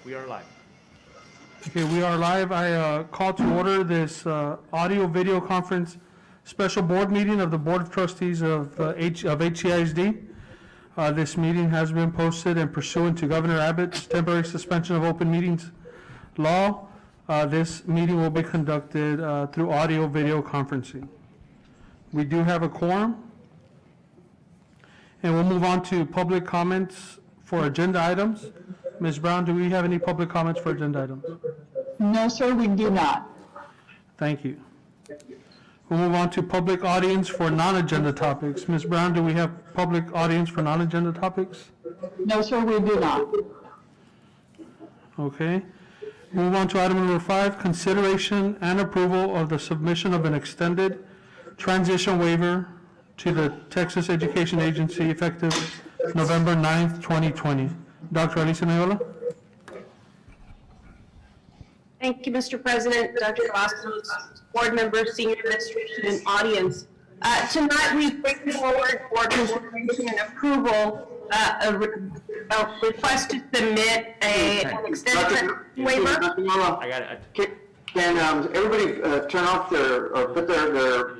We are live. Okay, we are live. I call to order this audio-video conference special board meeting of the Board of Trustees of HCISD. This meeting has been posted and pursuant to Governor Abbott's temporary suspension of open meetings law. This meeting will be conducted through audio-video conferencing. We do have a quorum. And we'll move on to public comments for agenda items. Ms. Brown, do we have any public comments for agenda items? No, sir, we do not. Thank you. We'll move on to public audience for non-agenda topics. Ms. Brown, do we have public audience for non-agenda topics? No, sir, we do not. Okay. Move on to item number 5, consideration and approval of the submission of an extended transition waiver to the Texas Education Agency effective November 9th, 2020. Dr. Alicia Nayola? Thank you, Mr. President, Dr. Cavazos, board members, senior administration, and audience. Tonight, we bring forward for consideration and approval a request to submit an extended waiver. I got it. Can everybody turn off their, or put their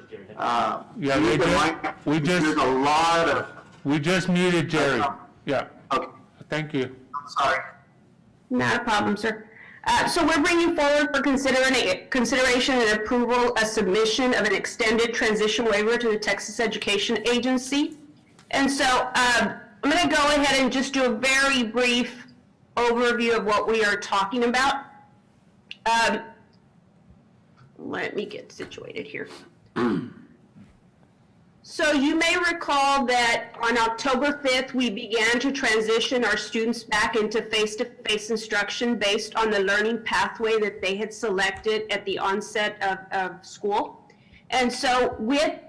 we there's a lot of, just muted Jerry. Yeah. okay, Thank you. I'm sorry. Not a problem, sir. So we're bringing forward for consideration and approval a submission of an extended transition waiver to the Texas Education Agency. And so I'm going to go ahead and just do a very brief overview of what we are talking about. Let me get situated here. So you may recall that on October 5th, we began to transition our students back into face-to-face instruction based on the learning pathway that they had selected at the onset of school. And so with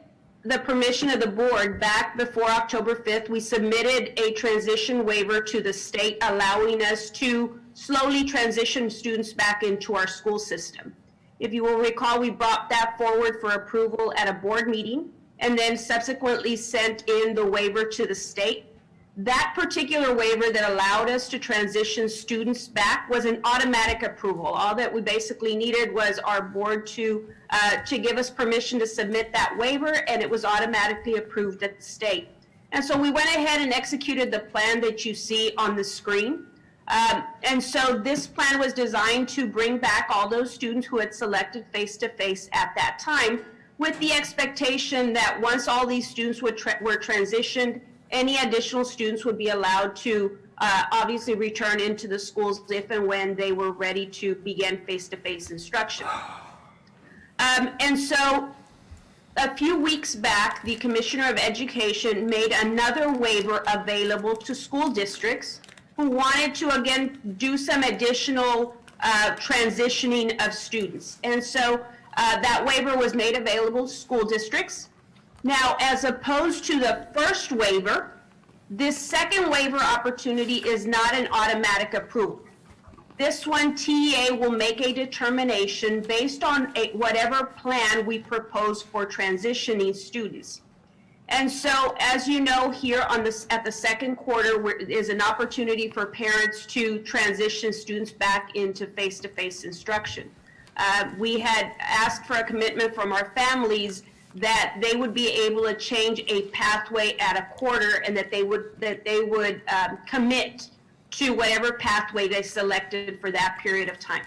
the permission of the board, back before October 5th, we submitted a transition waiver to the state, allowing us to slowly transition students back into our school system. If you will recall, we brought that forward for approval at a board meeting and then subsequently sent in the waiver to the state. That particular waiver that allowed us to transition students back was an automatic approval. All that we basically needed was our board to give us permission to submit that waiver, and it was automatically approved at the state. And so we went ahead and executed the plan that you see on the screen. And so this plan was designed to bring back all those students who had selected face-to-face at that time, with the expectation that once all these students were transitioned, any additional students would be allowed to obviously return into the schools if and when they were ready to begin face-to-face instruction. And so a few weeks back, the Commissioner of Education made another waiver available to school districts who wanted to, again, do some additional transitioning of students. And so that waiver was made available to school districts. Now, as opposed to the first waiver, this second waiver opportunity is not an automatic approval. This one, TEA will make a determination based on whatever plan we propose for transitioning students. And so, as you know, here on this, at the second quarter is an opportunity for parents to transition students back into face-to-face instruction. We had asked for a commitment from our families that they would be able to change a pathway at a quarter, and that they would commit to whatever pathway they selected for that period of time.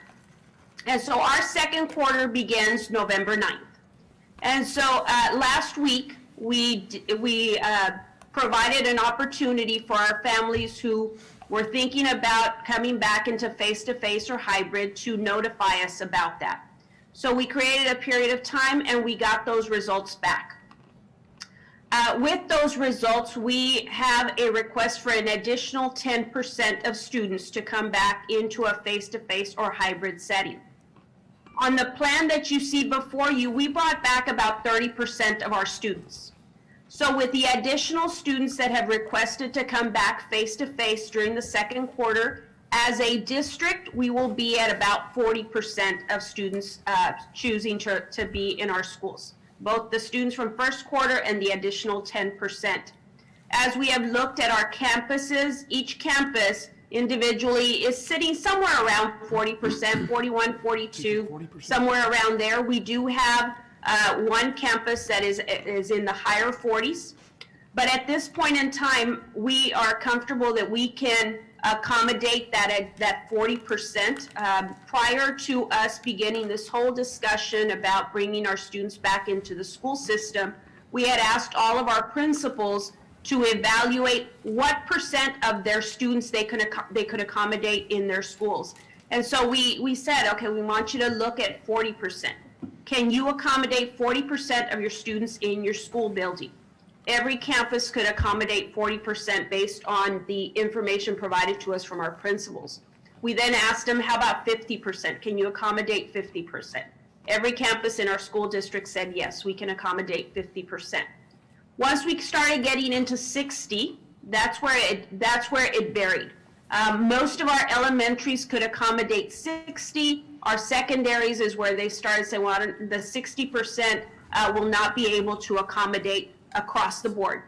And so our second quarter begins November 9th. And so last week we provided an opportunity for our families who were thinking about coming back into face-to-face or hybrid to notify us about that. So we created a period of time and we got those results back. With those results, we have a request for an additional 10% of students to come back into a face-to-face or hybrid setting. On the plan that you see before you, we brought back about 30% of our students. So with the additional students that have requested to come back face-to-face during the second quarter, as a district, we will be at about 40% of students choosing to be in our schools, both the students from first quarter and the additional 10%. As we have looked at our campuses, each campus individually is sitting somewhere around 40%, 41, 42, somewhere around there. We do have one campus that is in the higher 40s. But at this point in time, we are comfortable that we can accommodate that 40%. Prior to us beginning this whole discussion about bringing our students back into the school system, we had asked all of our principals to evaluate what percent of their students they could accommodate in their schools. And so we said, okay, we want you to look at 40%. Can you accommodate 40% of your students in your school building? Every campus could accommodate 40% based on the information provided to us from our principals. We then asked them, how about 50%? Can you accommodate 50%? Every campus in our school district said, yes, we can accommodate 50%. Once we started getting into 60, that's where it varied. Most of our elementaries could accommodate 60. Our secondaries is where they started saying, well, the 60% will not be able to accommodate across the board.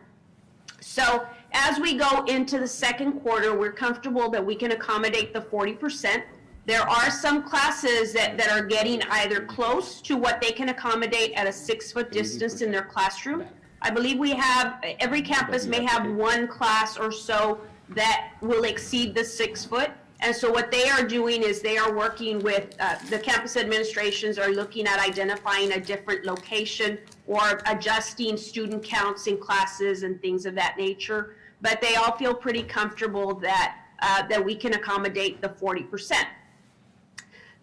So as we go into the second quarter, we're comfortable that we can accommodate the 40%. There are some classes that are getting either close to what they can accommodate at a 6-foot distance in their classroom. I believe we have, every campus may have one class or so that will exceed the 6 foot. And so what they are doing is they are working with, the campus administrations are looking at identifying a different location or adjusting student counts in classes and things of that nature. But they all feel pretty comfortable that, that we can accommodate the 40%.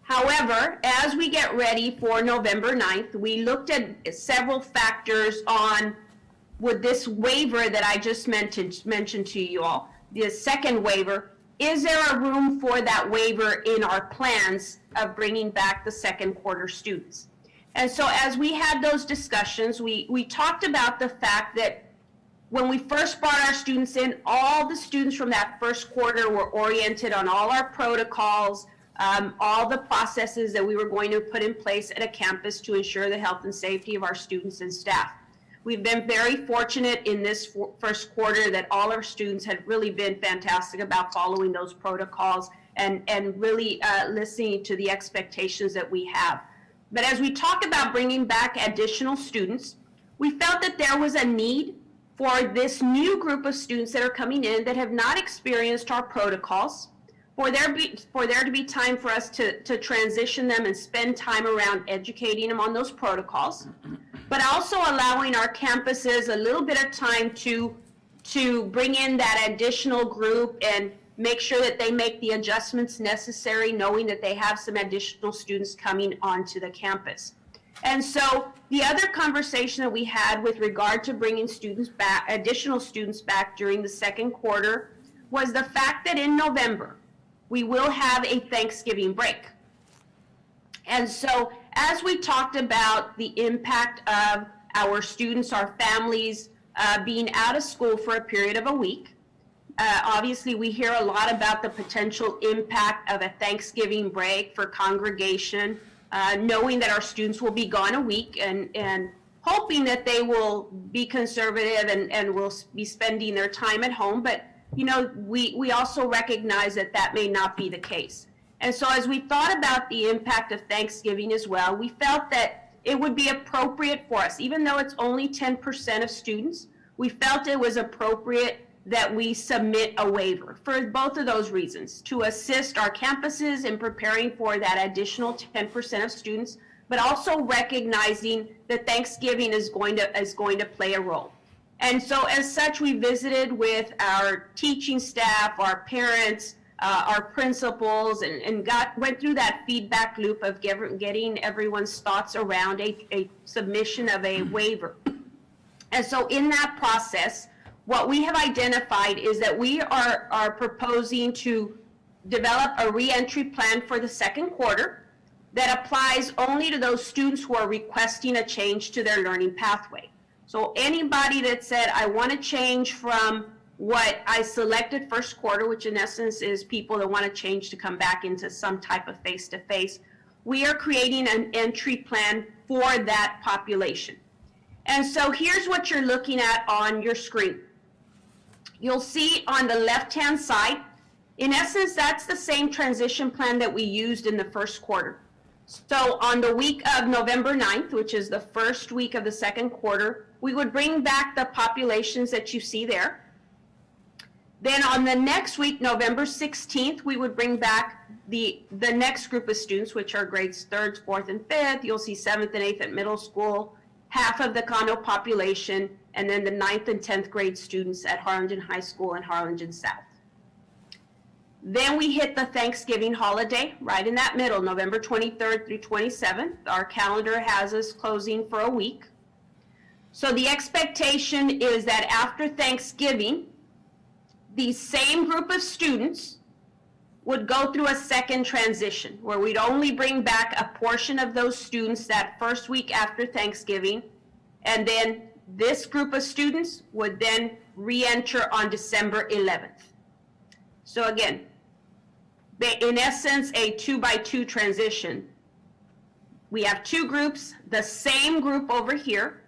However, as we get ready for November 9th, we looked at several factors on with this waiver that I just mentioned to you all, the second waiver. Is there a room for that waiver in our plans of bringing back the second quarter students? And so as we had those discussions, we talked about the fact that when we first brought our students in, all the students from that first quarter were oriented on all our protocols, all the processes that we were going to put in place at a campus to ensure the health and safety of our students and staff. We've been very fortunate in this first quarter that all our students had really been fantastic about following those protocols and really listening to the expectations that we have. But as we talk about bringing back additional students, we felt that there was a need for this new group of students that are coming in that have not experienced our protocols, for there to be time for us to transition them and spend time around educating them on those protocols, but also allowing our campuses a little bit of time to bring in that additional group and make sure that they make the adjustments necessary, knowing that they have some additional students coming onto the campus. And so the other conversation that we had with regard to bringing students back, additional students back during the second quarter, was the fact that in November, we will have a Thanksgiving break. And so as we talked about the impact of our students, our families being out of school for a period of a week, obviously we hear a lot about the potential impact of a Thanksgiving break for congregation, knowing that our students will be gone a week and hoping that they will be conservative and will be spending their time at home. But you know, we also recognize that that may not be the case. And so as we thought about the impact of Thanksgiving as well, we felt that it would be appropriate for us, even though it's only 10% of students, we felt it was appropriate that we submit a waiver for both of those reasons, to assist our campuses in preparing for that additional 10% of students, but also recognizing that Thanksgiving is going to play a role. And so as such, we visited with our teaching staff, our parents, our principals, and went through that feedback loop of getting everyone's thoughts around a submission of a waiver. And so in that process, what we have identified is that we are proposing to develop a reentry plan for the second quarter that applies only to those students who are requesting a change to their learning pathway. So anybody that said, I want to change from what I selected first quarter, which in essence is people that want to change to come back into some type of face-to-face, we are creating an entry plan for that population. And so here's what you're looking at on your screen. You'll see on the left-hand side In essence, that's the same transition plan that we used in the first quarter. So on the week of November 9th, which is the first week of the second quarter, we would bring back the populations that you see there. Then on the next week, November 16th, we would bring back the next group of students, which are grades 3rd, 4th, and 5th. You'll see 7th and 8th at middle school, half of the condo population, and then the 9th and 10th grade students at Harlingen High School and Harlingen South. Then we hit the Thanksgiving holiday, right in that middle, November 23rd through 27th. Our calendar has us closing for a week. So the expectation is that after Thanksgiving, the same group of students would go through a second transition, where we'd only bring back a portion of those students that first week after Thanksgiving, and then this group of students would then re-enter on December 11th. So again, in essence, a 2-by-2 transition. We have two groups, the same group over here.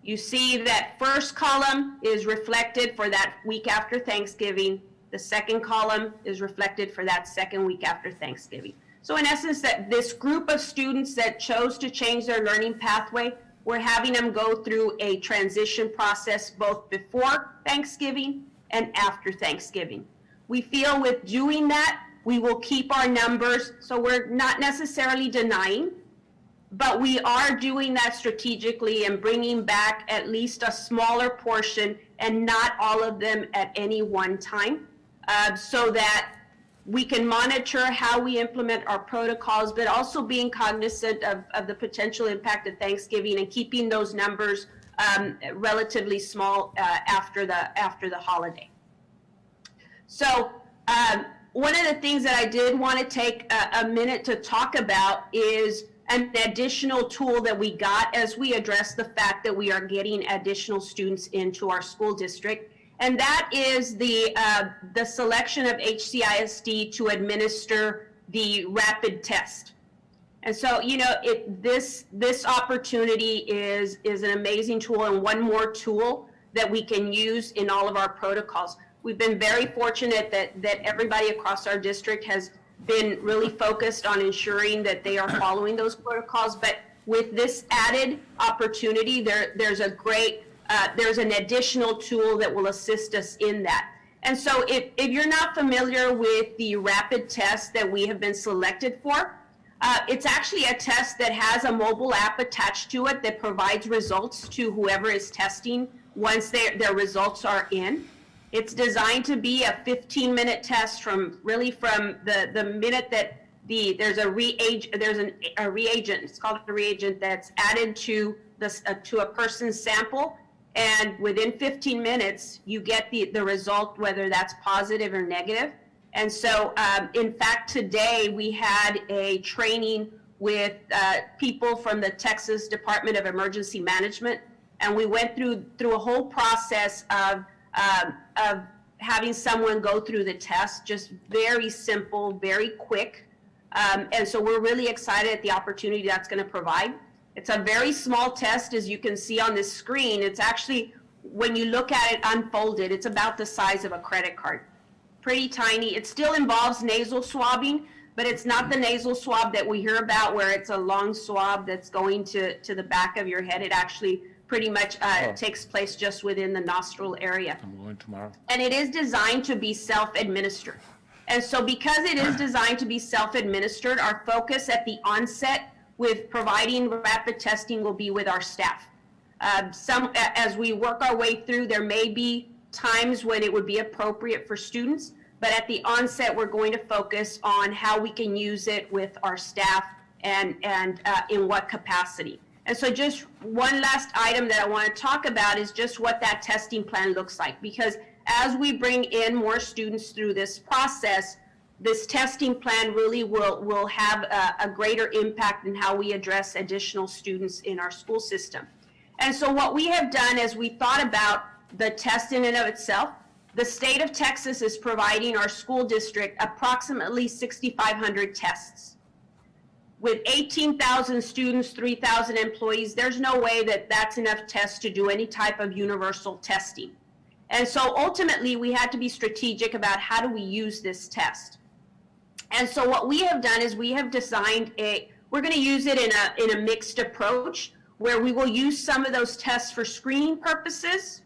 You see that first column is reflected for that week after Thanksgiving. The second column is reflected for that second week after Thanksgiving. So in essence, that this group of students that chose to change their learning pathway, we're having them go through a transition process both before Thanksgiving and after Thanksgiving. We feel with doing that, we will keep our numbers, so we're not necessarily denying, but we are doing that strategically and bringing back at least a smaller portion and not all of them at any one time, so that we can monitor how we implement our protocols, but also being cognizant of the potential impact of Thanksgiving and keeping those numbers relatively small after the holiday. So one of the things that I did want to take a minute to talk about is an additional tool that we got as we address the fact that we are getting additional students into our school district, and that is the selection of HCISD to administer the rapid test. And so, you know, this opportunity is an amazing tool and one more tool that we can use in all of our protocols. We've been very fortunate that everybody across our district has been really focused on ensuring that they are following those protocols. But with this added opportunity, there's an additional tool that will assist us in that. And so if you're not familiar with the rapid test that we have been selected for, it's actually a test that has a mobile app attached to it that provides results to whoever is testing once their results are in. It's designed to be a 15-minute test from the minute that there's a reagent, it's called a reagent that's added to a person's sample, and within 15 minutes you get the result, whether that's positive or negative. And so in fact today we had a training with people from the Texas Department of Emergency Management, and we went through a whole process of having someone go through the test, just very simple, very quick. And so we're really excited at the opportunity that's going to provide. It's a very small test, as you can see on this screen. It's actually, when you look at it unfolded, it's about the size of a credit card. Pretty tiny. It still involves nasal swabbing, but it's not the nasal swab that we hear about where it's a long swab that's going to the back of your head. It actually pretty much takes place just within the nostril area. I'm going tomorrow. And it is designed to be self-administered. And so because it is designed to be self-administered, our focus at the onset with providing rapid testing will be with our staff. As we work our way through, there may be times when it would be appropriate for students, but at the onset, we're going to focus on how we can use it with our staff and in what capacity. And so just one last item that I want to talk about is just what that testing plan looks like, because as we bring in more students through this process, this testing plan really will have a greater impact in how we address additional students in our school system. And so what we have done as we thought about the test in and of itself, the state of Texas is providing our school district approximately 6,500 tests. With 18,000 students, 3,000 employees, there's no way that that's enough tests to do any type of universal testing. And so ultimately, we had to be strategic about how do we use this test. And so what we have done is we have designed we're going to use it in a mixed approach where we will use some of those tests for screening purposes,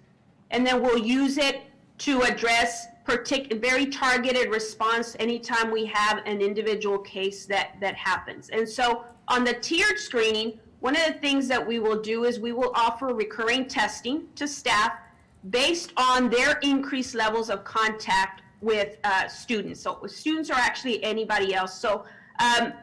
and then we'll use it to address very targeted response anytime we have an individual case that happens. And so on the tiered screening, one of the things that we will do is we will offer recurring testing to staff based on their increased levels of contact with students. So students are actually anybody else. So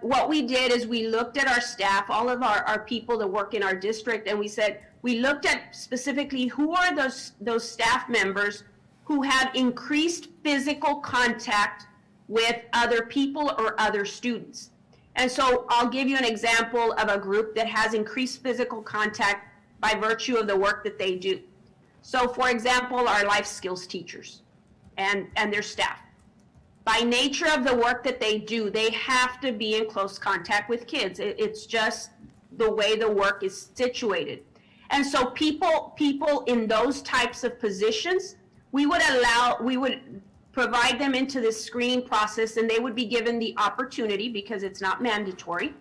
what we did is we looked at our staff, all of our people that work in our district, and we said, we looked at specifically who are those staff members who have increased physical contact with other people or other students. And so I'll give you an example of a group that has increased physical contact by virtue of the work that they do. So for example, our life skills teachers and their staff. By nature of the work that they do, they have to be in close contact with kids. It's just the way the work is situated. And so people in those types of positions, we would provide them into this screening process, and they would be given the opportunity, because it's not mandatory,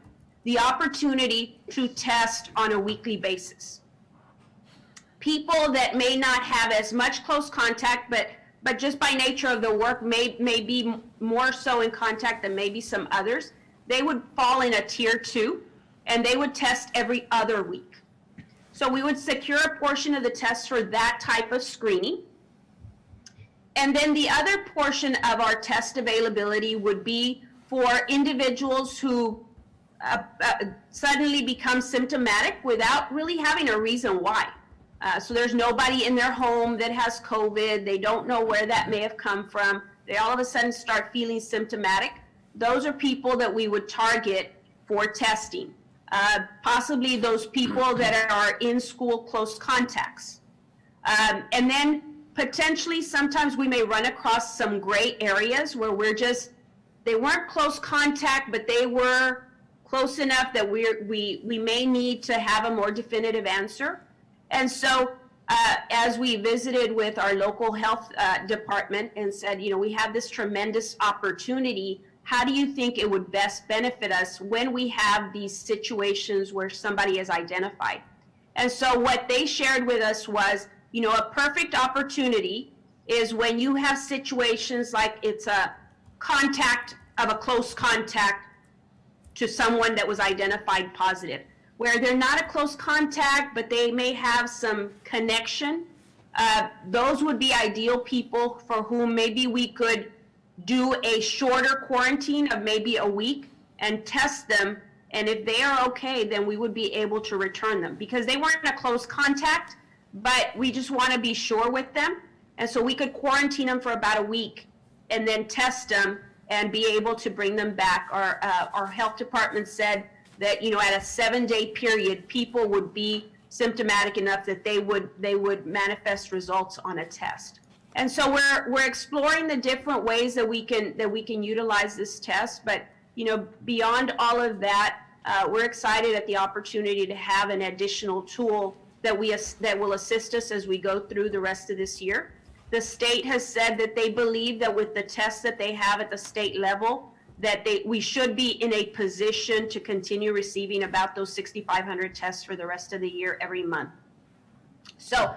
the opportunity to test on a weekly basis. People that may not have as much close contact, but just by nature of the work may be more so in contact than maybe some others, they would fall in a tier 2, and they would test every other week. So we would secure a portion of the test for that type of screening. And then the other portion of our test availability would be for individuals who suddenly become symptomatic without really having a reason why. So there's nobody in their home that has COVID. They don't know where that may have come from. They all of a sudden start feeling symptomatic. Those are people that we would target for testing. Possibly those people that are in school close contacts. And then potentially sometimes we may run across some gray areas where they weren't close contact, but they were close enough that we may need to have a more definitive answer. And so as we visited with our local health department and said, we have this tremendous opportunity, how do you think it would best benefit us when we have these situations where somebody is identified? And so what they shared with us was, a perfect opportunity is when you have situations like it's a contact of a close contact to someone that was identified positive, where they're not a close contact, but they may have some connection. Those would be ideal people for whom maybe we could do a shorter quarantine of maybe a week and test them. And if they are okay, then we would be able to return them because they weren't a close contact, but we just want to be sure with them. And so we could quarantine them for about a week and then test them and be able to bring them back. Our health department said that, at a 7-day period, people would be symptomatic enough that they would manifest results on a test. And so we're exploring the different ways that we can utilize this test. But, beyond all of that, we're excited at the opportunity to have an additional tool that will assist us as we go through the rest of this year. The state has said that they believe that with the tests that they have at the state level, that we should be in a position to continue receiving about those 6,500 tests for the rest of the year every month. So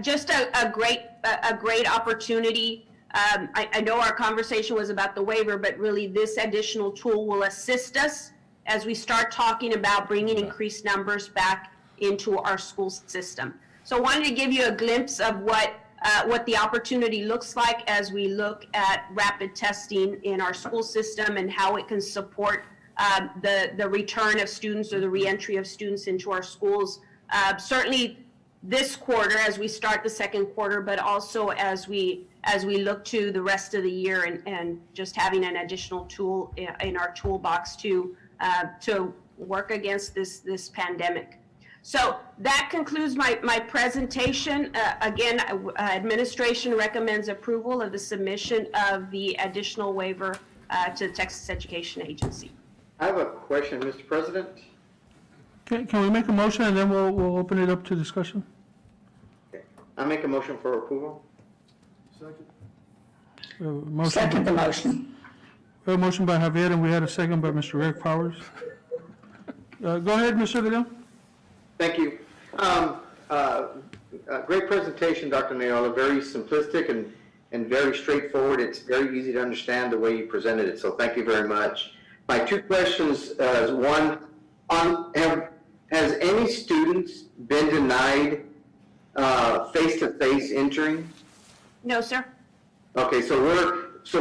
just a great opportunity. I know our conversation was about the waiver, but really this additional tool will assist us as we start talking about bringing increased numbers back into our school system. So I wanted to give you a glimpse of what the opportunity looks like as we look at rapid testing in our school system and how it can support the return of students or the reentry of students into our schools. Certainly this quarter as we start the second quarter, but also as we look to the rest of the year and just having an additional tool in our toolbox to work against this pandemic. So that concludes my presentation. Again, administration recommends approval of the submission of the additional waiver to the Texas Education Agency. I have a question, Mr. President. Okay, can we make a motion and then we'll open it up to discussion? I make a motion for approval. Motion, Second the motion. we have a motion by Javier, and we had a second by Mr. Rick Powers. Go ahead, Mr. De Leon. Thank you. Great presentation, Dr. Nayola, very simplistic and very straightforward. It's very easy to understand the way you presented it, so thank you very much. My two questions, one, has any students been denied face-to-face entering? No, sir. Okay, so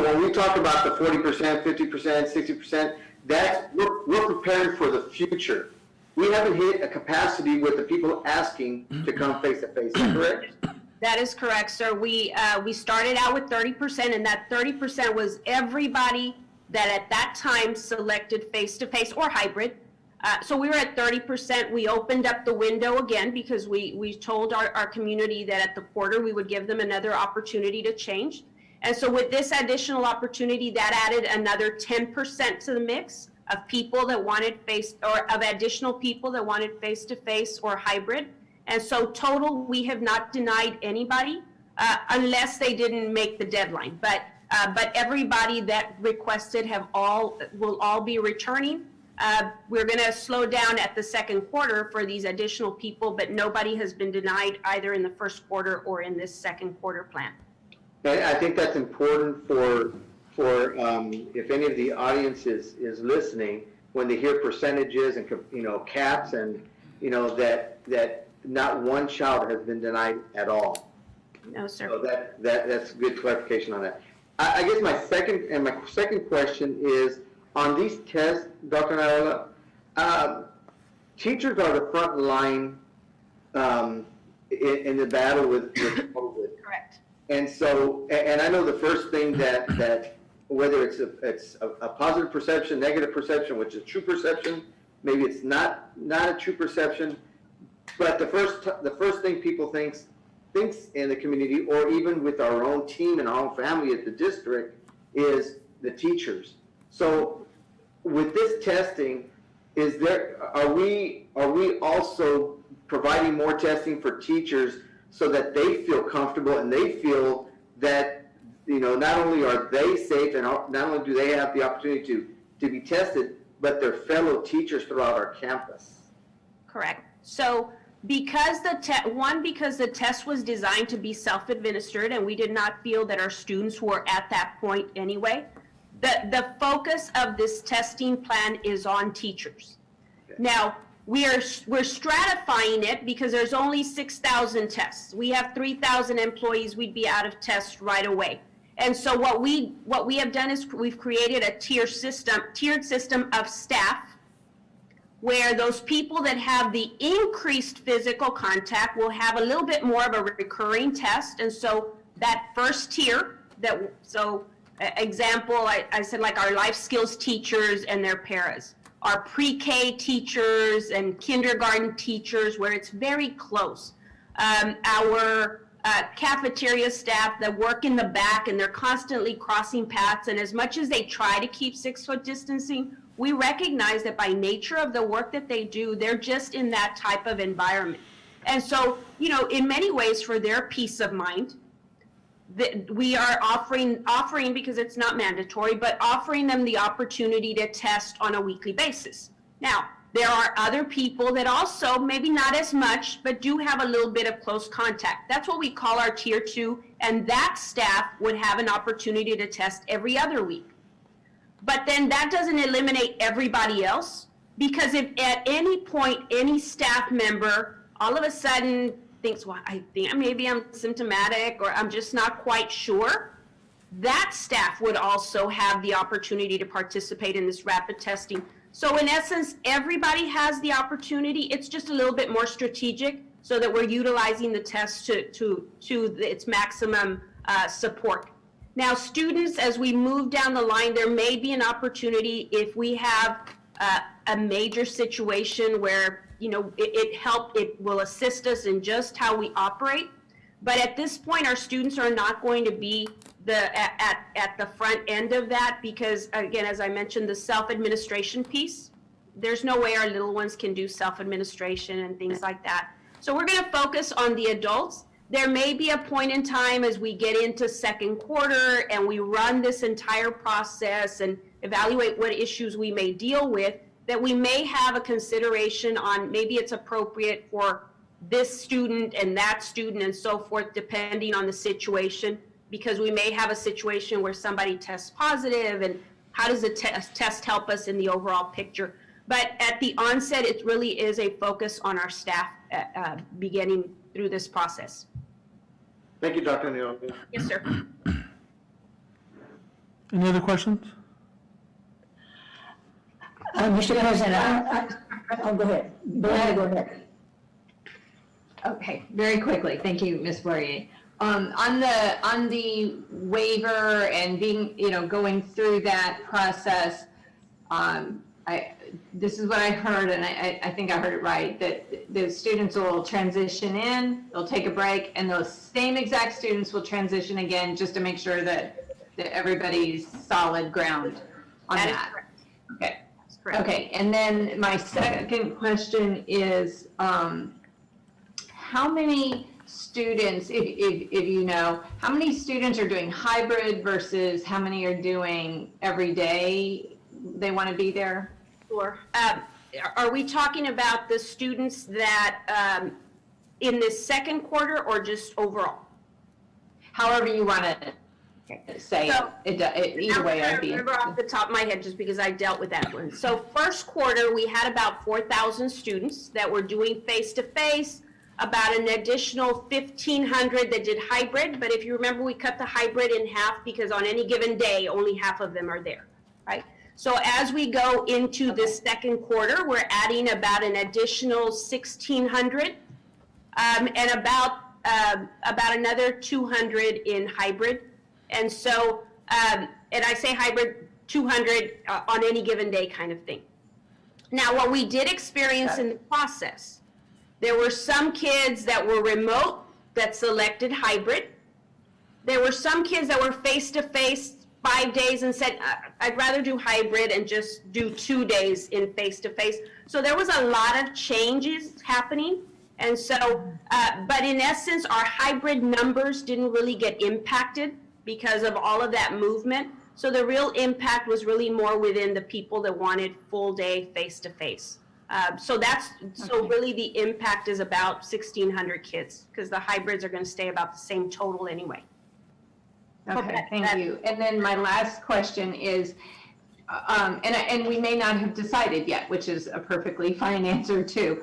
when we talk about the 40%, 50%, 60%, we're preparing for the future. We haven't hit a capacity with the people asking to come face to face, is that correct? That is correct, sir. We started out with 30%, and that 30% was everybody that at that time selected face-to-face or hybrid. So we were at 30%. We opened up the window again because we told our community that at the quarter we would give them another opportunity to change. And so with this additional opportunity, that added another 10% to the mix of people that wanted additional people that wanted face-to-face or hybrid. And so total, we have not denied anybody unless they didn't make the deadline. But everybody that requested will all be returning. We're going to slow down at the second quarter for these additional people, but nobody has been denied either in the first quarter or in this second quarter plan. And I think that's important for if any of the audience is listening, when they hear percentages and caps and that not one child has been denied at all. No, sir. So that's good clarification on that. I guess my second question is on these tests, Dr. Nayola, teachers are the front line in the battle with COVID. Correct. And so, and I know the first thing that whether it's a positive perception, negative perception, which is true perception, maybe it's not a true perception, but the first thing people thinks in the community, or even with our own team and our own family at the district, is the teachers. So with this testing, are we also providing more testing for teachers so that they feel comfortable and they feel that not only are they safe and not only do they have the opportunity to be tested, but their fellow teachers throughout our campus? Correct. So because the test was designed to be self-administered, and we did not feel that our students were at that point anyway, the focus of this testing plan is on teachers. Okay. Now, we're stratifying it because there's only 6,000 tests. We have 3,000 employees, we'd be out of tests right away. And so what we have done is we've created a tiered system of staff, where those people that have the increased physical contact will have a little bit more of a recurring test. And so that first tier, example, I said like our life skills teachers and their Perez, our pre-K teachers and kindergarten teachers, where it's very close. Our cafeteria staff that work in the back and they're constantly crossing paths, and as much as they try to keep 6-foot distancing, we recognize that by nature of the work that they do, they're just in that type of environment. And so, in many ways, for their peace of mind, that we are offering, because it's not mandatory, but offering them the opportunity to test on a weekly basis. Now, there are other people that also, maybe not as much, but do have a little bit of close contact. That's what we call our tier 2, and that staff would have an opportunity to test every other week. But then that doesn't eliminate everybody else, because if at any point any staff member all of a sudden thinks, well, I think maybe I'm symptomatic or I'm just not quite sure, that staff would also have the opportunity to participate in this rapid testing. So in essence, everybody has the opportunity. It's just a little bit more strategic so that we're utilizing the test to its maximum support. Now, students, as we move down the line, there may be an opportunity if we have a major situation where, it will assist us in just how we operate. But at this point, our students are not going to be at the front end of that because, again, as I mentioned, the self-administration piece, there's no way our little ones can do self-administration and things like that. So we're going to focus on the adults. There may be a point in time as we get into second quarter and we run this entire process and evaluate what issues we may deal with, that we may have a consideration on maybe it's appropriate for this student and that student and so forth, depending on the situation, because we may have a situation where somebody tests positive, and how does the test help us in the overall picture? But at the onset, it really is a focus on our staff beginning through this process. Thank you, Dr. Neal. Yes, sir. Any other questions? Mr. President, oh, go ahead. Belinda, go ahead. Okay, very quickly. Thank you, Ms. Poirier. On the waiver and being, going through that process, this is what I heard, and I think I heard it right, that the students will transition in, they'll take a break, and those same exact students will transition again just to make sure that everybody's solid ground on That is that. correct. Okay. That's correct. Okay, and then my second question is, how many students, if you know, how many students are doing hybrid versus how many are doing every day they want to be there? Sure. Are we talking about the students that in this second quarter or just overall? However you want to say So- it, either way I'd be. I remember off the top of my head just because I dealt with that one. So first quarter, we had about 4,000 students that were doing face-to-face, about an additional 1,500 that did hybrid. But if you remember, we cut the hybrid in half because on any given day, only half of them are there, right? So as we go into the second quarter, we're adding about an additional 1,600 and about another 200 in hybrid. And so, and I say hybrid 200 on any given day kind of thing. Now, what we did experience in the process, there were some kids that were remote that selected hybrid. There were some kids that were face-to-face 5 days and said, I'd rather do hybrid and just do 2 days in face-to-face. So there was a lot of changes happening. And so, but in essence, our hybrid numbers didn't really get impacted because of all of that movement. So the real impact was really more within the people that wanted full day face-to-face. So really the impact is about 1,600 kids because the hybrids are going to stay about the same total anyway. Okay, thank you. And then my last question is, and we may not have decided yet, which is a perfectly fine answer too.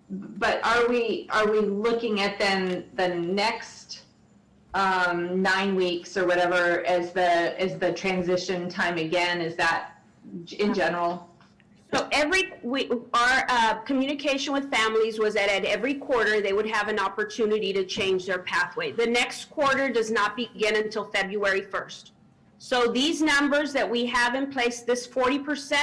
But are we looking at then the next 9 weeks or whatever as the transition time again? Is that in general? So our communication with families was that at every quarter, they would have an opportunity to change their pathway. The next quarter does not begin until February 1st. So these numbers that we have in place, this 40%,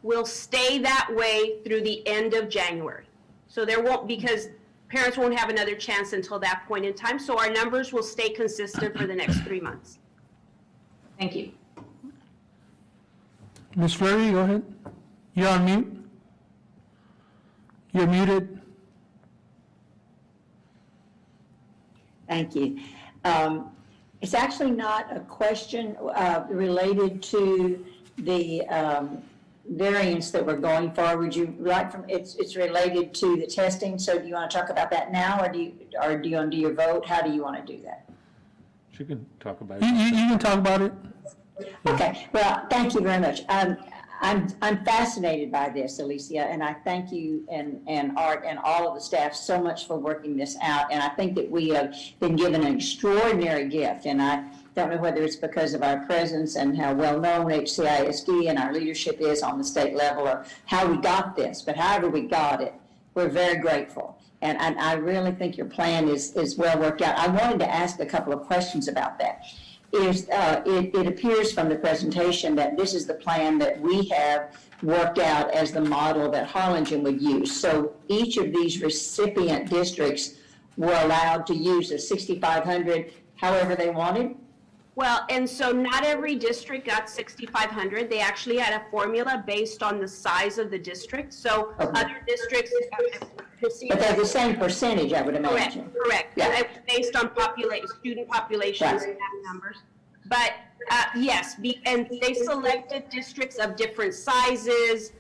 will stay that way through the end of January. So there won't, because parents won't have another chance until that point in time. So our numbers will stay consistent for the next 3 months. Thank you. Ms. Fleury, go ahead. You're on mute. You're muted. Thank you. It's actually not a question related to the variance that we're going for. Would you like it's related to the testing, so do you want to talk about that now, or do you want to do your vote? How do you want to do that? She can talk about You it. can talk about it. Okay, well, thank you very much. I'm fascinated by this, Alicia, and I thank you and Art and all of the staff so much for working this out. And I think that we have been given an extraordinary gift, and I don't know whether it's because of our presence and how well-known HCISD and our leadership is on the state level, or how we got this, but however we got it, we're very grateful. And I really think your plan is well worked out. I wanted to ask a couple of questions about that. It appears from the presentation that this is the plan that we have worked out as the model that Harlingen would use. So each of these recipient districts were allowed to use the 6,500 however they wanted? Well, and so not every district got 6,500. They actually had a formula based on the size of the district. So other districts received. But they're the same percentage, I would Correct, imagine. correct. Yeah. And it was based on student populations Right. and that numbers. But, yes, and they selected districts of different sizes,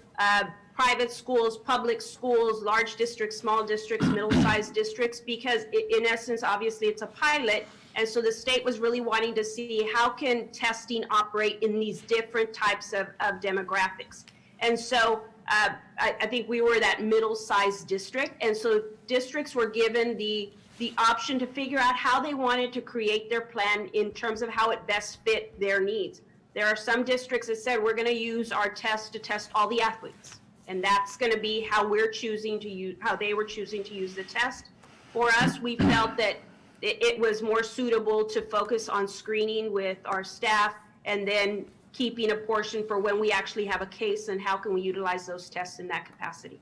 private schools, public schools, large districts, small districts, middle-sized districts, because in essence, obviously, it's a pilot. And so the state was really wanting to see how can testing operate in these different types of demographics. And so I think we were that middle-sized district. And so districts were given the option to figure out how they wanted to create their plan in terms of how it best fit their needs. There are some districts that said, we're going to use our test to test all the athletes. And that's going to be how we're choosing to use, how they were choosing to use the test. For us, we felt that it was more suitable to focus on screening with our staff and then keeping a portion for when we actually have a case and how can we utilize those tests in that capacity.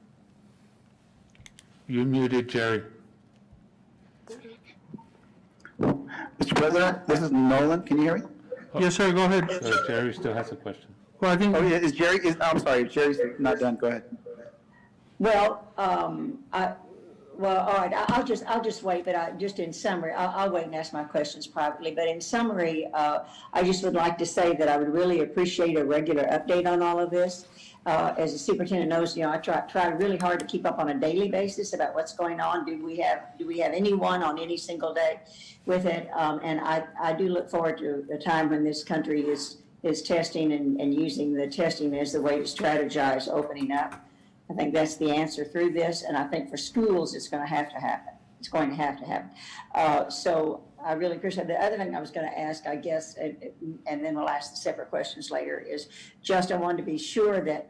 You muted, Jerry. Mr. President, this is Nolan. Can you hear me? Yes, sir, go ahead. So Jerry still has a question. Well, I think, Oh, yeah, I'm sorry, Jerry's not done. Go ahead. Well, all right, I'll just wait, but just in summary, I'll wait and ask my questions privately, but in summary, I just would like to say that I would really appreciate a regular update on all of this. As the superintendent knows, I try really hard to keep up on a daily basis about what's going on. Do we have anyone on any single day with it? And I do look forward to a time when this country is testing and using the testing as the way to strategize opening up. I think that's the answer through this, and I think for schools, it's going to have to happen. It's going to have to happen. So I really appreciate it. The other thing I was going to ask, I guess, and then we'll ask the separate questions later, is just I wanted to be sure that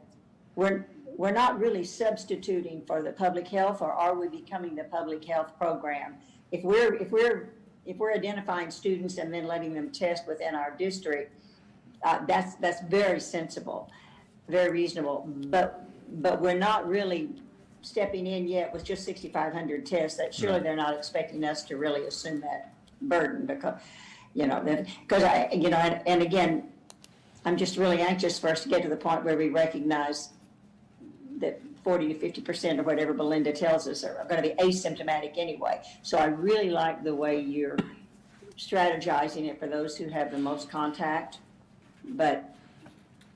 we're not really substituting for the public health, or are we becoming the public health program? If we're identifying students and then letting them test within our district, that's very sensible, very reasonable. But we're not really stepping in yet with just 6,500 tests. That surely they're not expecting us to really assume that burden because, and again, I'm just really anxious for us to get to the point where we recognize that 40 to 50% or whatever Belinda tells us are going to be asymptomatic anyway. So I really like the way you're strategizing it for those who have the most contact, but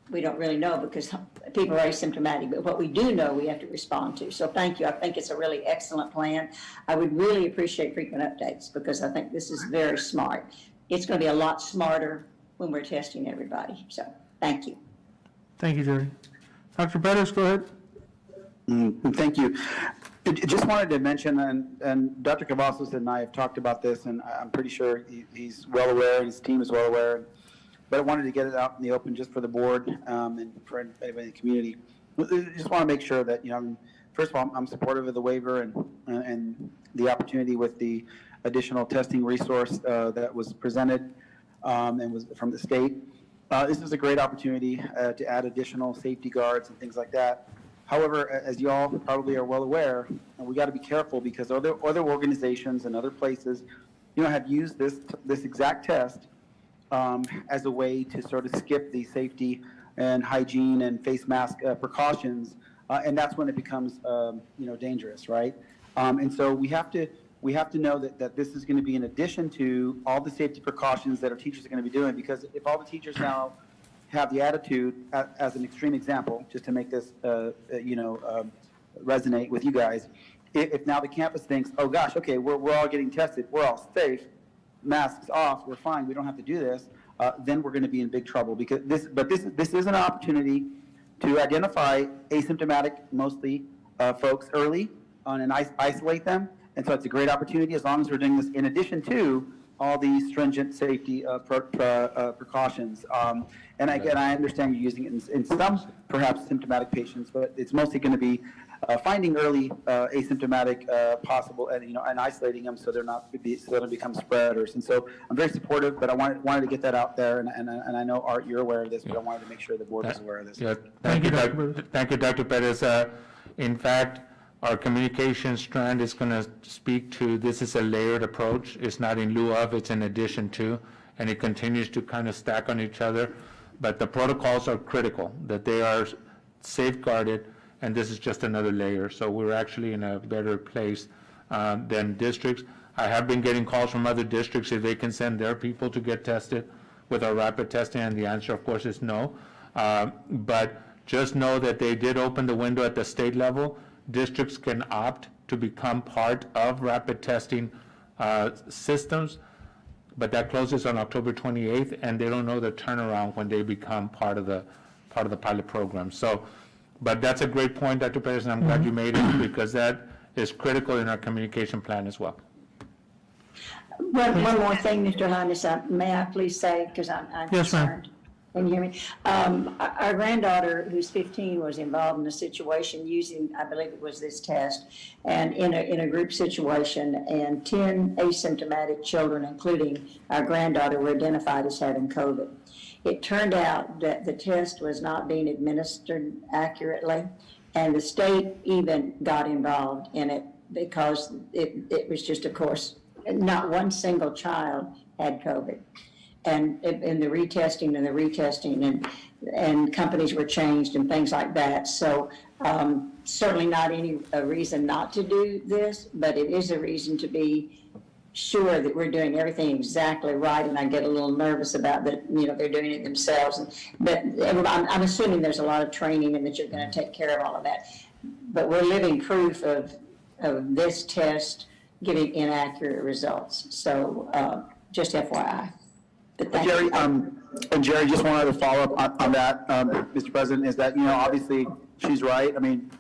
we don't really know because people are asymptomatic, but what we do know we have to respond to. So thank you. I think it's a really excellent plan. I would really appreciate frequent updates because I think this is very smart. It's going to be a lot smarter when we're testing everybody. So thank you. thank you, Jerry. Dr. Perez, go ahead. Thank you. I just wanted to mention, and Dr. Cavazos and I have talked about this, and I'm pretty sure he's well aware, and his team is well aware, but I wanted to get it out in the open just for the board and for anybody in the community. I just want to make sure that, first of all, I'm supportive of the waiver and the opportunity with the additional testing resource that was presented and was from the state. This is a great opportunity to add additional safety guards and things like that. However, as you all probably are well aware, we got to be careful because other organizations and other places, have used this exact test as a way to sort of skip the safety and hygiene and face mask precautions, and that's when it becomes dangerous, right? And so we have to know that this is going to be in addition to all the safety precautions that our teachers are going to be doing, because if all the teachers now have the attitude, as an extreme example, just to make this resonate with you guys, if now the campus thinks, oh gosh, okay, we're all getting tested, we're all safe, masks off, we're fine, we don't have to do this, then we're going to be in big trouble, because this is an opportunity to identify asymptomatic, mostly folks early on and isolate them. And so it's a great opportunity as long as we're doing this in addition to all these stringent safety precautions. And again, I understand you're using it in some perhaps symptomatic patients, but it's mostly going to be finding early asymptomatic possible and isolating them so they don't become spreaders. And so I'm very supportive, but I wanted to get that out there. And I know, Art, you're aware of this, but I wanted to make sure the board was aware of this. Yeah, thank you, Dr. Perez. In fact, our communication strand is going to speak to, this is a layered approach. It's not in lieu of, it's in addition to. and it continues to kind of stack on each other. But the protocols are critical, that they are safeguarded, and this is just another layer. So we're actually in a better place than districts. I have been getting calls from other districts if they can send their people to get tested with our rapid testing, and the answer, of course, is no. But just know that they did open the window at the state level. Districts can opt to become part of rapid testing systems, but that closes on October 28th, and they don't know the turnaround when they become part of the pilot program. So, but that's a great point, Dr. Perez, and I'm glad you made it, because that is critical in our communication plan as well. One more thing, Mr. Highness, may I please say, because I'm Yes, ma'am. concerned. Can you hear me? Our granddaughter, who's 15, was involved in a situation using, I believe it was this test, and in a group situation, and 10 asymptomatic children, including our granddaughter, were identified as having COVID. It turned out that the test was not being administered accurately, and the state even got involved in it because it was just, of course, not one single child had COVID. And in the retesting and companies were changed and things like that. So certainly not a reason not to do this, but it is a reason to be sure that we're doing everything exactly right. And I get a little nervous about that, they're doing it themselves. But I'm assuming there's a lot of training and that you're going to take care of all of that. But we're living proof of this test giving inaccurate results. So just FYI. But Jerry, and Jerry, just one other follow-up on that, Mr. President, is that, obviously, she's right. I mean,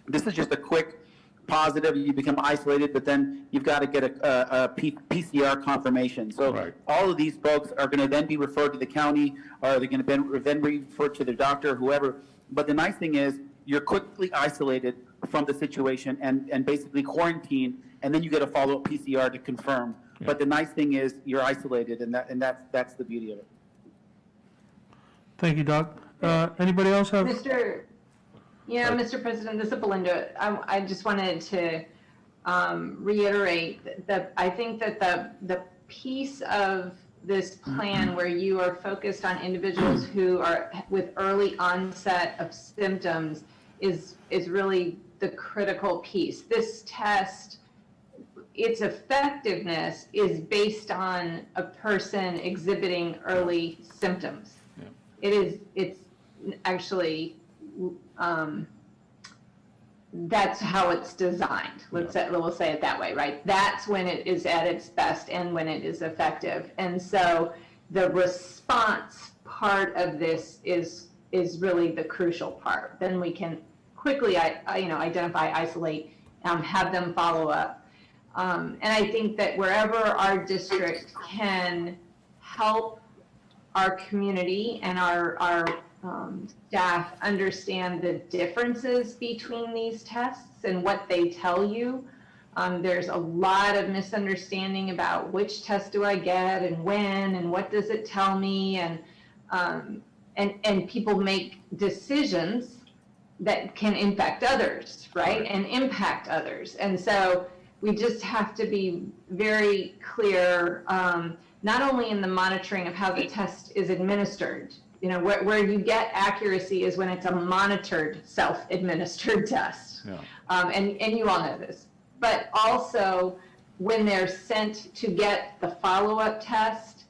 this is just a quick positive. You become isolated, but then you've got to get a PCR confirmation. So Right. all of these folks are going to then be referred to the county, or they're going to then be referred to their doctor, whoever. But the nice thing is you're quickly isolated from the situation and basically quarantined, and then you get a follow-up PCR to confirm. Yeah. But the nice thing is you're isolated, and that's the beauty of it. Thank you, Doc. Anybody else have? Mr. President, this is Belinda. I just wanted to reiterate that I think that the piece of this plan where you are focused on individuals who are with early onset of symptoms is really the critical piece. This test, its effectiveness is based on a person exhibiting early symptoms. Yeah. It's actually, that's how it's designed. We'll say it that way, right? That's when it is at its best and when it is effective. And so the response part of this is really the crucial part. Then we can quickly, identify, isolate, have them follow up. And I think that wherever our district can help our community and our staff understand the differences between these tests and what they tell you. There's a lot of misunderstanding about which test do I get and when and what does it tell me, and people make decisions that can infect others, right? And impact others. And so we just have to be very clear, not only in the monitoring of how the test is administered. Where you get accuracy is when it's a monitored, self-administered test. Yeah. And you all know this. But also, when they're sent to get the follow-up test,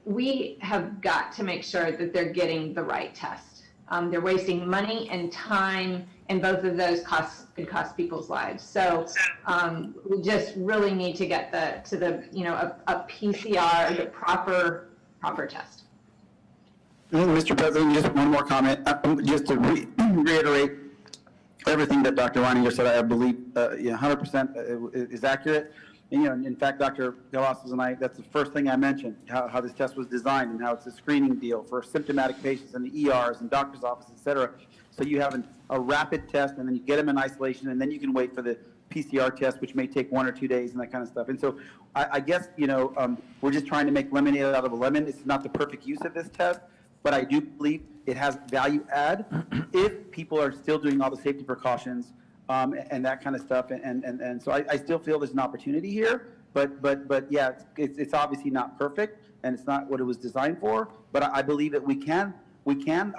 we have got to make sure that they're getting the right test. They're wasting money and time, and both of those could cost people's lives. So we just really need to get a PCR, the proper test. Mr. President, just one more comment. Just to reiterate everything that Dr. Reininger said, I believe 100% is accurate. And, in fact, Dr. Galassos and I, that's the first thing I mentioned, how this test was designed and how it's a screening deal for symptomatic patients in the ERs and doctor's offices, et cetera. So you have a rapid test, and then you get them in isolation, and then you can wait for the PCR test, which may take 1 or 2 days and that kind of stuff. And so I guess, we're just trying to make lemonade out of a lemon. It's not the perfect use of this test, but I do believe it has value add if people are still doing all the safety precautions and that kind of stuff. And so I still feel there's an opportunity here, but yeah, it's obviously not perfect, and it's not what it was designed for, but I believe that we can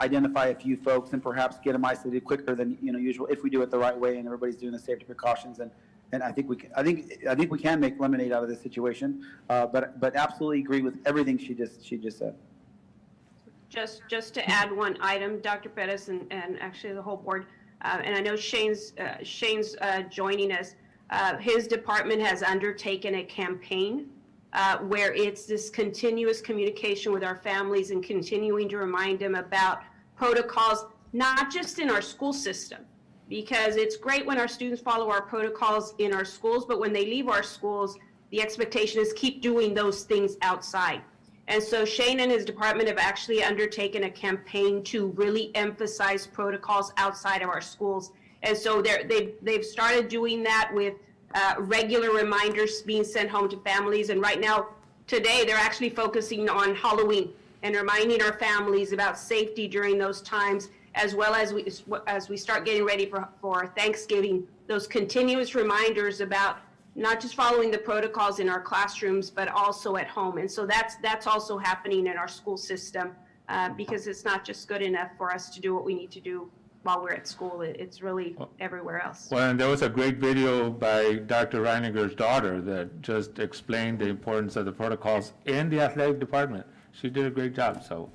identify a few folks and perhaps get them isolated quicker than, usual, if we do it the right way and everybody's doing the safety precautions. And I think we can make lemonade out of this situation, but absolutely agree with everything she just said. Just to add one item, Dr. Perez and actually the whole board, and I know Shane's joining us. His department has undertaken a campaign where it's this continuous communication with our families and continuing to remind them about protocols, not just in our school system, because it's great when our students follow our protocols in our schools, but when they leave our schools, the expectation is keep doing those things outside. And so Shane and his department have actually undertaken a campaign to really emphasize protocols outside of our schools. And so they've started doing that with regular reminders being sent home to families. And right now, today, they're actually focusing on Halloween and reminding our families about safety during those times, as well as we start getting ready for Thanksgiving, those continuous reminders about not just following the protocols in our classrooms, but also at home. And so that's also happening in our school system, because it's not just good enough for us to do what we need to do while we're at school. It's really everywhere else. Well, and there was a great video by Dr. Reiniger's daughter that just explained the importance of the protocols in the athletic department. She did a great job, so.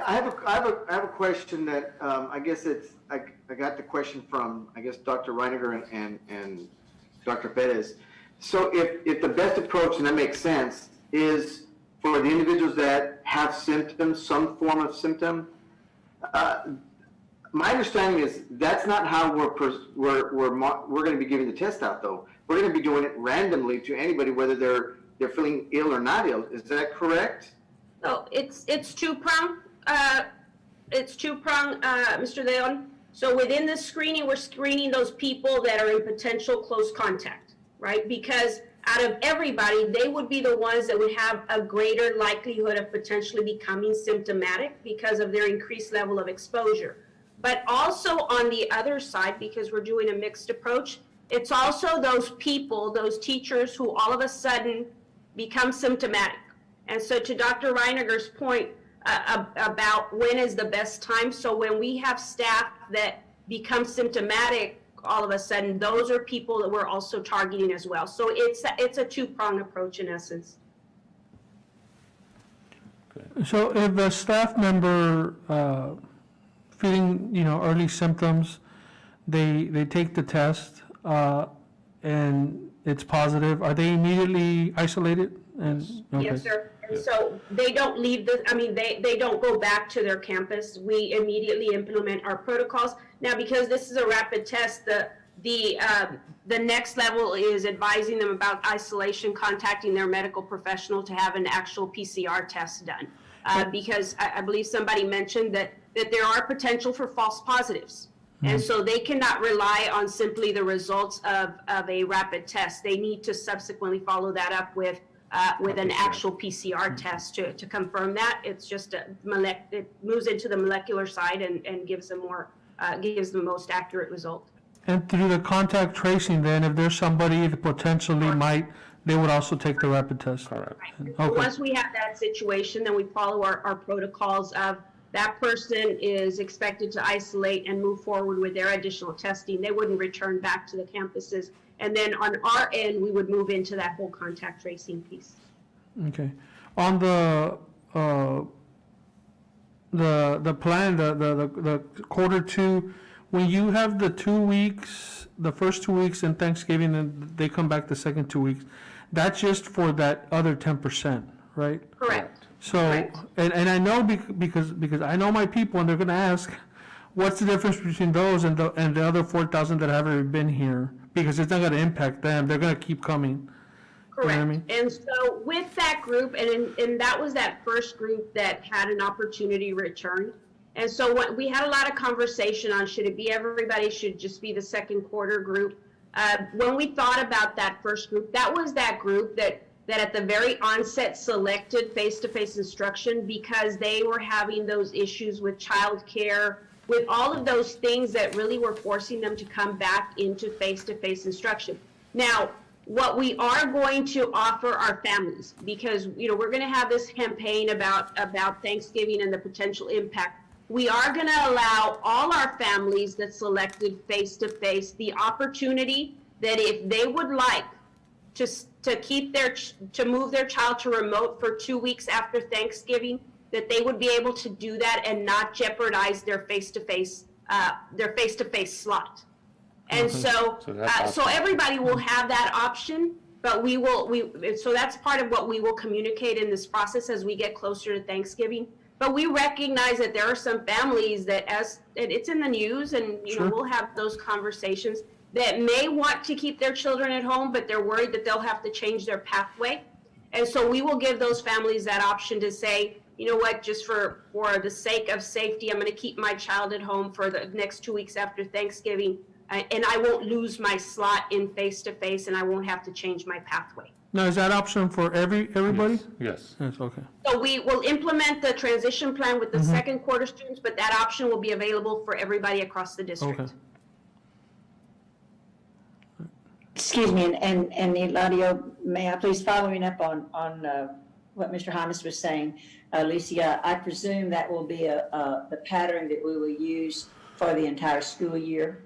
I have a question that, I guess I got the question from, I guess, Dr. Reiniger and Dr. Perez. So if the best approach, and that makes sense, is for the individuals that have symptoms, some form of symptom, my understanding is that's not how we're going to be giving the test out, though. We're going to be doing it randomly to anybody, whether they're feeling ill or not ill. Is that correct? So it's two-pronged, Mr. Leon. So within the screening, we're screening those people that are in potential close contact, right? Because out of everybody, they would be the ones that would have a greater likelihood of potentially becoming symptomatic because of their increased level of exposure. But also on the other side, because we're doing a mixed approach, it's also those people, those teachers who all of a sudden become symptomatic. And so to Dr. Reiniger's point about when is the best time, so when we have staff that become symptomatic all of a sudden, those are people that we're also targeting as well. So it's a two-pronged approach in essence. So if a staff member feeling, early symptoms, they take the test and it's positive, are they immediately isolated? Okay. Yes, sir. And so they don't leave they don't go back to their campus. We immediately implement our protocols. Now, because this is a rapid test, the next level is advising them about isolation, contacting their medical professional to have an actual PCR test done. Because I believe somebody mentioned that there are potential for false positives. And so they cannot rely on simply the results of a rapid test. They need to subsequently follow that up with an actual PCR test to confirm that. It's just it moves into the molecular side and gives them gives the most accurate result. And through the contact tracing, then, if there's somebody that potentially they would also take the rapid test. Correct. Right. So once we have that situation, then we follow our protocols of that person is expected to isolate and move forward with their additional testing. They wouldn't return back to the campuses. And then on our end, we would move into that whole contact tracing piece. Okay. On the plan, the quarter two, when you have the 2 weeks, the first 2 weeks and Thanksgiving, and they come back the second 2 weeks, that's just for that other 10%, right? Correct. So, Correct. and I know because I know my people, and they're gonna ask, what's the difference between those and the other 4,000 that haven't been here? Because it's not gonna impact them, they're gonna keep coming. Correct. You know what I mean? And so with that group, and that was that first group that had an opportunity returned. And so we had a lot of conversation on should it be everybody, should just be the second quarter group. When we thought about that first group, that was that group that at the very onset selected face-to-face instruction because they were having those issues with childcare, with all of those things that really were forcing them to come back into face-to-face instruction. Now, what we are going to offer our families, because, we're going to have this campaign about Thanksgiving and the potential impact. We are going to allow all our families that selected face-to-face the opportunity that if they would like to move their child to remote for 2 weeks after Thanksgiving, that they would be able to do that and not jeopardize their face-to-face slot. And so everybody will have that option, but so that's part of what we will communicate in this process as we get closer to Thanksgiving. But we recognize that there are some families that, it's in the news, and we'll have those conversations, that may want to keep their children at home, but they're worried that they'll have to change their pathway. And so we will give those families that option to say, you know what, just for the sake of safety, I'm going to keep my child at home for the next 2 weeks after Thanksgiving, and I won't lose my slot in face-to-face, and I won't have to change my pathway. Now, is that option for everybody? Yes. Yes, okay. So we will implement the transition plan with the second quarter students, but that option will be available for everybody across the district. Okay. Excuse me, and Eladio, may I please, following up on what Mr. Hamas was saying, Alicia, I presume that will be the pattern that we will use for the entire school year?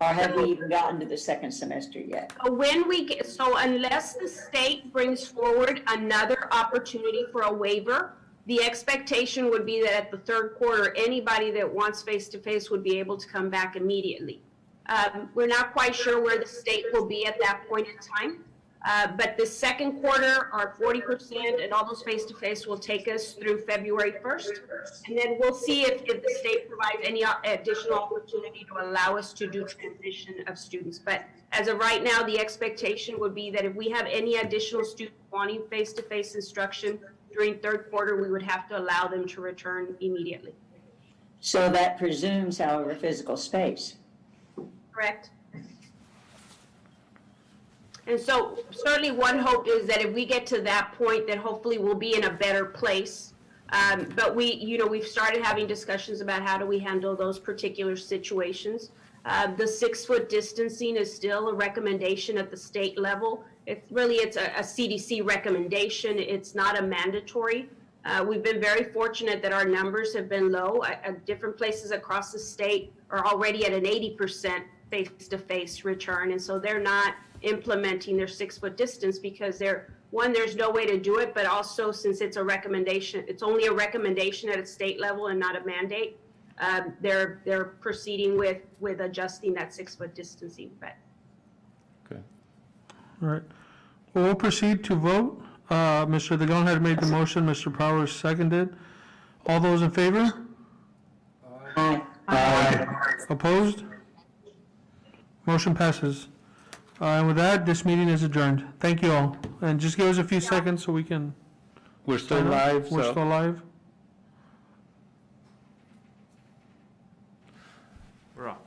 Or have we even gotten to the second semester yet? So unless the state brings forward another opportunity for a waiver, the expectation would be that at the third quarter, anybody that wants face-to-face would be able to come back immediately. We're not quite sure where the state will be at that point in time. But the second quarter, our 40% and all those face-to-face will take us through February 1st. And then we'll see if the state provides any additional opportunity to allow us to do transition of students. But as of right now, the expectation would be that if we have any additional students wanting face-to-face instruction during third quarter, we would have to allow them to return immediately. So that presumes, however, physical space. Correct? And so certainly one hope is that if we get to that point, that hopefully we'll be in a better place. But we've started having discussions about how do we handle those particular situations. The 6-foot distancing is still a recommendation at the state level. It's a CDC recommendation. It's not a mandatory. We've been very fortunate that our numbers have been low. Different places across the state are already at an 80% face-to-face return. And so they're not implementing their 6-foot distance because there's no way to do it, but also since it's a recommendation, it's only a recommendation at a state level and not a mandate. They're proceeding with adjusting that 6-foot distancing. But Okay. All right. Well, we'll proceed to vote. Mr. DeGon had made the motion, Mr. Powers seconded. All those in favor? Aye. Opposed? Motion passes. And with that, this meeting is adjourned. Thank you all. And just give us a few seconds so we can. We're still live, We're so still live. We're off.